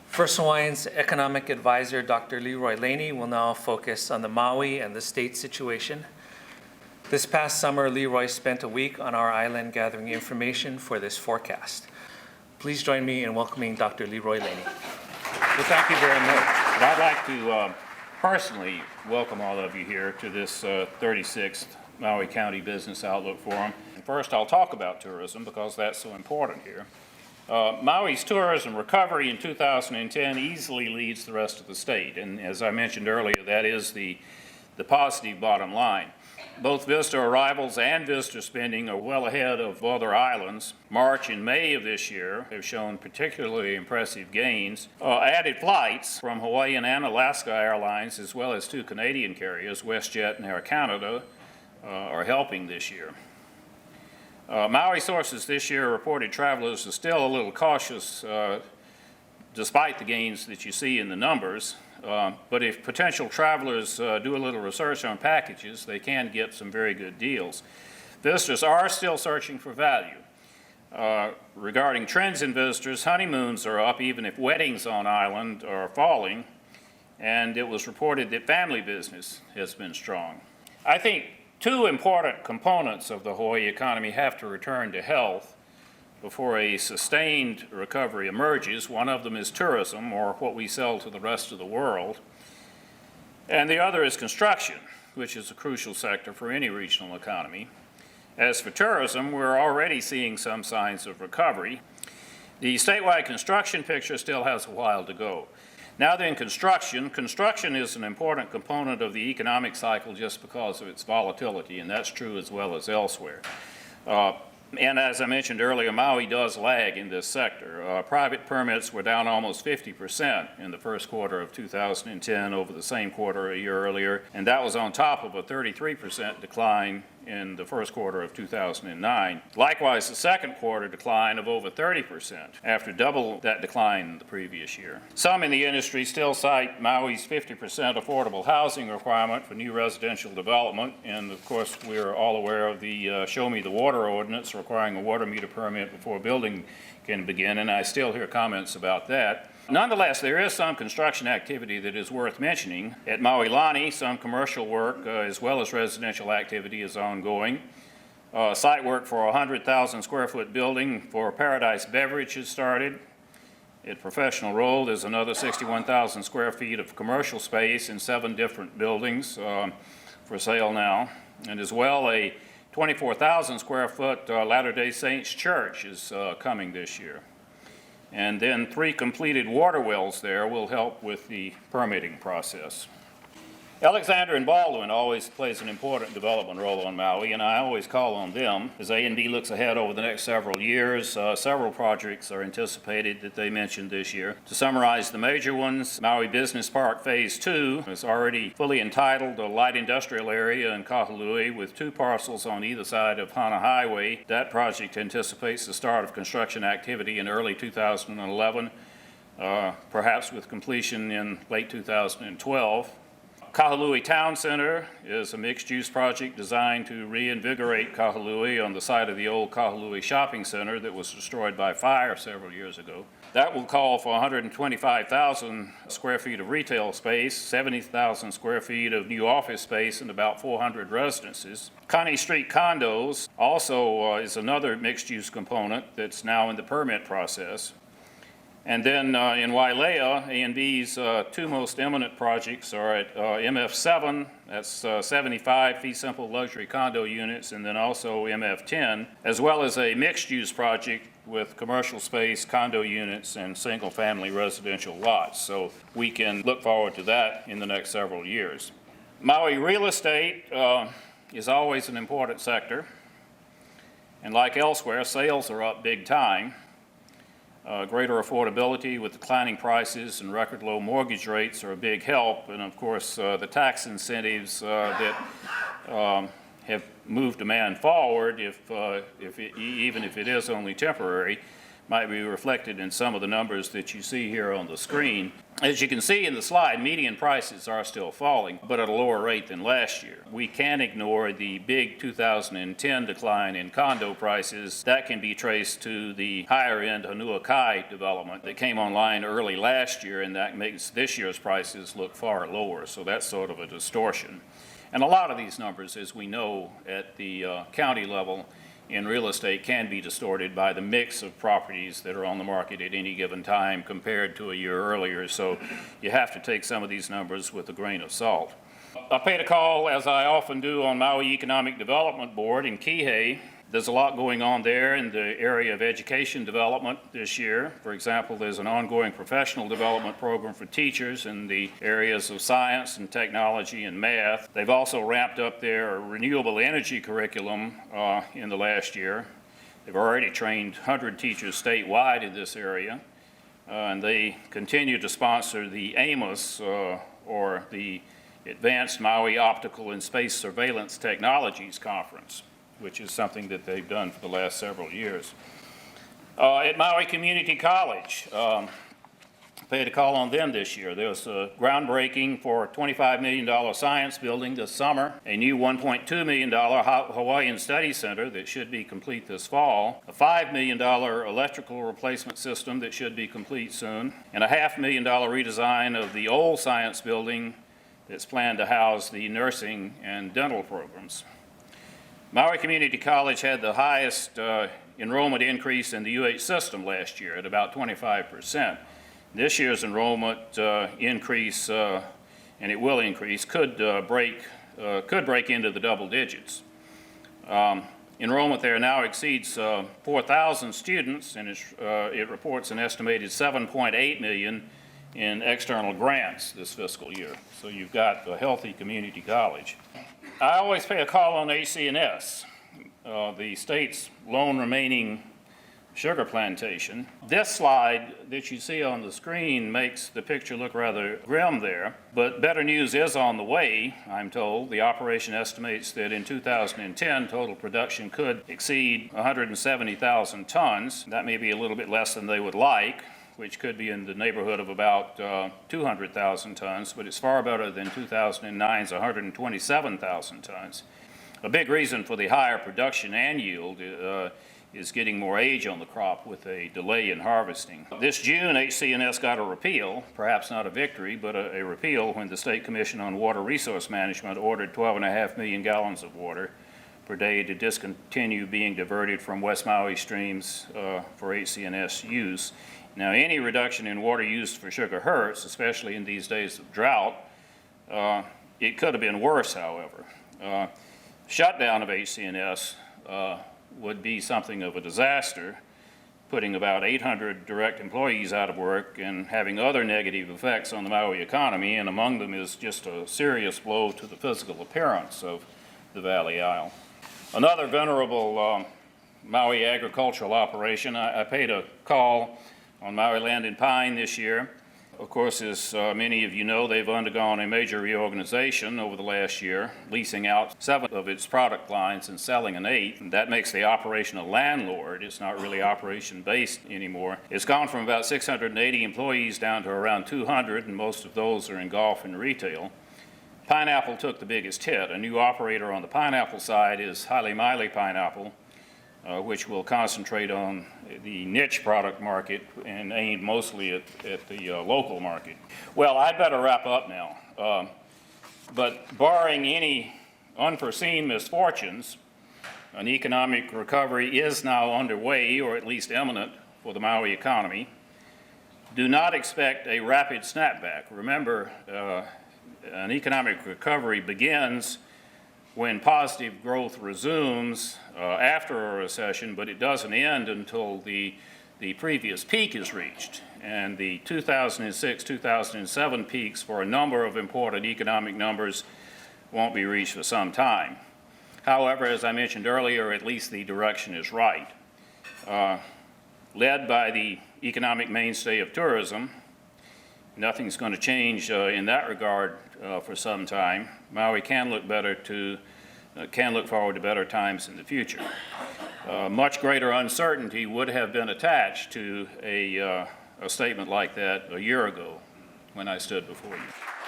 First Hawaiian's economic advisor, Dr. Leroy Laney, will now focus on the Maui and the state situation. This past summer, Leroy spent a week on our island gathering information for this forecast. Please join me in welcoming Dr. Leroy Laney. Well, thank you very much. And I'd like to personally welcome all of you here to this 36th Maui County Business Outlook Forum. And first, I'll talk about tourism because that's so important here. Maui's tourism recovery in 2010 easily leads the rest of the state, and as I mentioned earlier, that is the positive bottom line. Both visitor arrivals and visitor spending are well ahead of other islands. March and May of this year have shown particularly impressive gains. Added flights from Hawaiian and Alaska Airlines, as well as two Canadian carriers, WestJet and Air Canada, are helping this year. Maui sources this year reported travelers are still a little cautious despite the gains that you see in the numbers. But if potential travelers do a little research on packages, they can get some very good deals. Visitors are still searching for value. Regarding trends in visitors, honeymoons are up even if weddings on island are falling, and it was reported that family business has been strong. I think two important components of the Hawaii economy have to return to health before a sustained recovery emerges. One of them is tourism, or what we sell to the rest of the world. And the other is construction, which is a crucial sector for any regional economy. As for tourism, we're already seeing some signs of recovery. The statewide construction picture still has a while to go. Now then, construction is an important component of the economic cycle just because of its volatility, and that's true as well as elsewhere. And as I mentioned earlier, Maui does lag in this sector. Private permits were down almost 50% in the first quarter of 2010 over the same quarter a year earlier, and that was on top of a 33% decline in the first quarter of 2009. Likewise, the second quarter decline of over 30% after double that decline in the previous year. Some in the industry still cite Maui's 50% affordable housing requirement for new residential development, and of course we're all aware of the Show Me the Water ordinance requiring a water meter permit before building can begin, and I still hear comments about that. Nonetheless, there is some construction activity that is worth mentioning. At Maui Lani, some commercial work as well as residential activity is ongoing. Site work for a 100,000 square foot building for Paradise Beverage has started. At Professional Roll, there's another 61,000 square feet of commercial space in 7 different buildings for sale now. And as well, a 24,000 square foot Latter-day Saints Church is coming this year. And then 3 completed water wells there will help with the permitting process. Alexander and Baldwin always plays an important development role on Maui, and I always call on them. As A&B looks ahead over the next several years, several projects are anticipated that they mentioned this year. To summarize the major ones, Maui Business Park Phase 2 is already fully entitled, a light industrial area in Kahului with 2 parcels on either side of Hana Highway. That project anticipates the start of construction activity in early 2011, perhaps with completion in late 2012. Kahului Town Center is a mixed-use project designed to reinvigorate Kahului on the site of the old Kahului Shopping Center that was destroyed by fire several years ago. That will call for 125,000 square feet of retail space, 70,000 square feet of new office space, and about 400 residences. Connie Street Condos also is another mixed-use component that's now in the permit process. And then in Wailea, A&B's 2 most eminent projects are at MF7, that's 75 fee simple luxury condo units, and then also MF10, as well as a mixed-use project with commercial space, condo units, and single-family residential lots. So we can look forward to that in the next several years. Maui real estate is always an important sector, and like elsewhere, sales are up big time. Greater affordability with declining prices and record low mortgage rates are a big help, and of course the tax incentives that have moved demand forward, even if it is only temporary. might be reflected in some of the numbers that you see here on the screen. As you can see in the slide, median prices are still falling, but at a lower rate than last year. We can't ignore the big 2010 decline in condo prices. That can be traced to the higher-end Hanuakai development that came online early last year, and that makes this year's prices look far lower, so that's sort of a distortion. And a lot of these numbers, as we know, at the county level in real estate can be distorted by the mix of properties that are on the market at any given time compared to a year earlier, so you have to take some of these numbers with a grain of salt. I paid a call, as I often do, on Maui Economic Development Board in Kihei. There's a lot going on there in the area of education development this year. For example, there's an ongoing professional development program for teachers in the areas of science and technology and math. They've also ramped up their renewable energy curriculum in the last year. They've already trained 100 teachers statewide in this area, and they continue to sponsor the AMOS, or the Advanced Maui Optical and Space Surveillance Technologies Conference, which is something that they've done for the last several years. At Maui Community College, paid a call on them this year. There was a groundbreaking for a $25 million science building this summer, a new $1.2 million Hawaiian Study Center that should be complete this fall, a $5 million electrical replacement system that should be complete soon, and a $500,000 redesign of the old science building that's planned to house the nursing and dental programs. Maui Community College had the highest enrollment increase in the UH system last year at about 25%. This year's enrollment increase, and it will increase, could break into the double digits. Enrollment there now exceeds 4,000 students, and it reports an estimated $7.8 million in external grants this fiscal year. So you've got a healthy community college. I always pay a call on HCNS, the state's lone remaining sugar plantation. This slide that you see on the screen makes the picture look rather grim there, but better news is on the way, I'm told. The operation estimates that in 2010, total production could exceed 170,000 tons. That may be a little bit less than they would like, which could be in the neighborhood of about 200,000 tons, but it's far better than 2009's 127,000 tons. A big reason for the higher production and yield is getting more age on the crop with a delay in harvesting. This June, HCNS got a repeal, perhaps not a victory, but a repeal when the State Commission on Water Resource Management ordered 12.5 million gallons of water per day to discontinue being diverted from West Maui streams for HCNS use. Now, any reduction in water used for sugar hurts, especially in these days of drought. It could have been worse, however. Shutdown of HCNS would be something of a disaster, putting about 800 direct employees out of work and having other negative effects on the Maui economy, and among them is just a serious blow to the physical appearance of the Valley Isle. Another venerable Maui agricultural operation, I paid a call on Maui Land and Pine this year. Of course, as many of you know, they've undergone a major reorganization over the last year, leasing out 7 of its product lines and selling an 8th. And that makes the operation a landlord. It's not really operation-based anymore. It's gone from about 680 employees down to around 200, and most of those are in golf and retail. Pineapple took the biggest hit. A new operator on the pineapple side is Haile Maile Pineapple, which will concentrate on the niche product market and aimed mostly at the local market. Well, I'd better wrap up now. But barring any unforeseen misfortunes, an economic recovery is now underway, or at least imminent, for the Maui economy. Do not expect a rapid snapback. Remember, an economic recovery begins when positive growth resumes after a recession, but it doesn't end until the previous peak is reached. And the 2006-2007 peaks for a number of important economic numbers won't be reached for some time. However, as I mentioned earlier, at least the direction is right. Led by the economic mainstay of tourism, nothing's going to change in that regard for some time. Maui can look better to can look forward to better times in the future. Much greater uncertainty would have been attached to a statement like that a year ago when I stood before you.